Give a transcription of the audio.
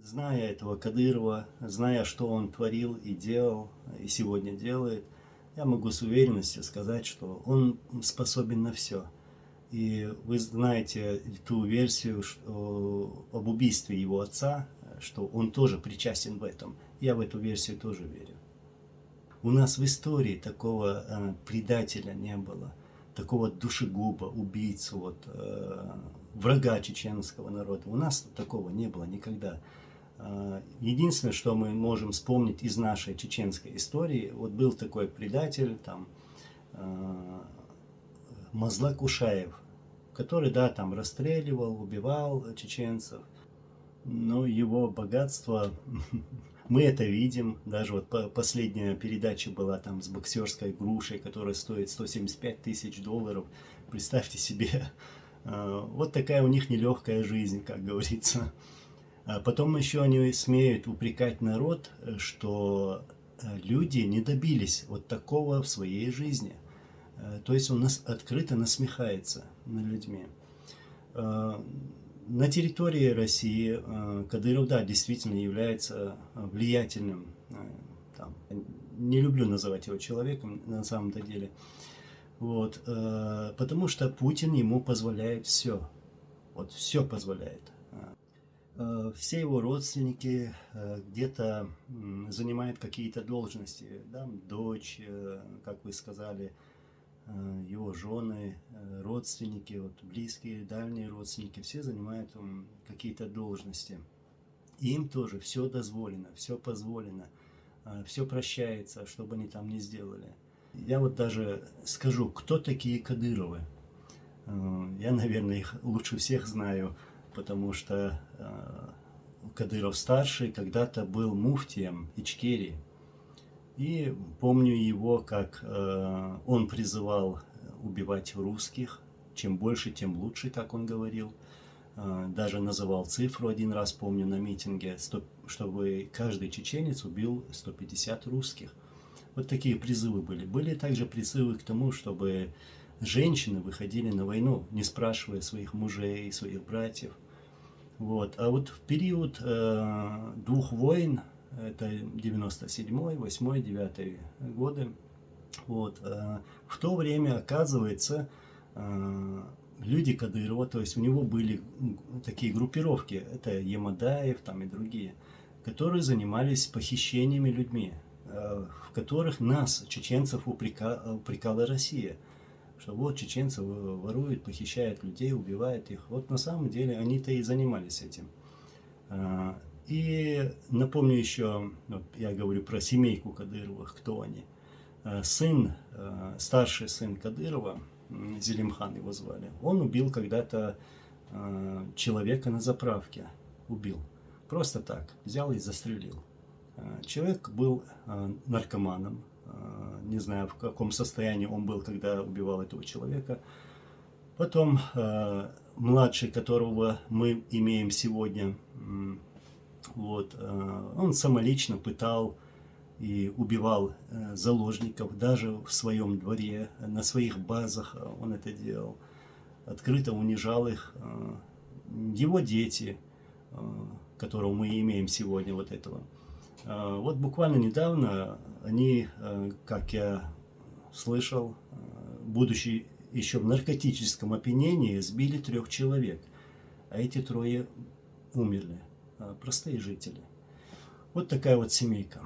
Зная этого Кадырова, зная, что он творил и делал, и сегодня делает, я могу с уверенностью сказать, что он способен на все. И вы знаете ту версию об убийстве его отца, что он тоже причастен в этом. Я в эту версию тоже верю. У нас в истории такого предателя не было, такого душегуба, убийцу, врага чеченского народа. У нас такого не было никогда. Единственное, что мы можем вспомнить из нашей чеченской истории, вот был такой предатель, там, Мазлак Ушаев, который, да, там расстреливал, убивал чеченцев, но его богатство, мы это видим, даже вот последняя передача была там с боксерской грушей, которая стоит 175 тысяч долларов, представьте себе, вот такая у них нелегкая жизнь, как говорится. А потом еще они смеют упрекать народ, что люди не добились вот такого в своей жизни. То есть он открыто насмехается над людьми. На территории России Кадыров, да, действительно является влиятельным, там, не люблю называть его человеком на самом-то деле, вот, потому что Путин ему позволяет все, вот все позволяет. Все его родственники где-то занимают какие-то должности, да, дочь, как вы сказали, его жены, родственники, вот, близкие, дальние родственники, все занимают какие-то должности. И им тоже все дозволено, все позволено, все прощается, что бы они там ни сделали. Я вот даже скажу, кто такие Кадыровы. Я, наверное, их лучше всех знаю, потому что Кадыров-старший когда-то был муфтием Ичкерии. И помню его, как он призывал убивать русских, чем больше, тем лучше, как он говорил. Даже называл цифру один раз, помню, на митинге, чтобы каждый чеченец убил 150 русских. Вот такие призывы были. Были также призывы к тому, чтобы женщины выходили на войну, не спрашивая своих мужей, своих братьев. Вот. А вот в период двух войн, это 97-й, 8-й, 9-й годы, вот, в то время, оказывается, люди Кадырова, то есть у него были такие группировки, это Ямадаев там и другие, которые занимались похищениями людьми, в которых нас, чеченцев, упрекала Россия. Что вот чеченцы воруют, похищают людей, убивают их. Вот на самом деле они-то и занимались этим. И напомню еще, вот я говорю про семейку Кадыровых, кто они. Сын, старший сын Кадырова, Зелимхан его звали, он убил когда-то человека на заправке. Убил. Просто так. Взял и застрелил. Человек был наркоманом. Не знаю, в каком состоянии он был, когда убивал этого человека. Потом младший, которого мы имеем сегодня, вот, он самолично пытал и убивал заложников, даже в своем дворе, на своих базах он это делал. Открыто унижал их. Его дети, которого мы имеем сегодня, вот этого. Вот буквально недавно они, как я слышал, будучи еще в наркотическом опьянении, сбили 3 человек. А эти 3 умерли. Простые жители. Вот такая вот семейка.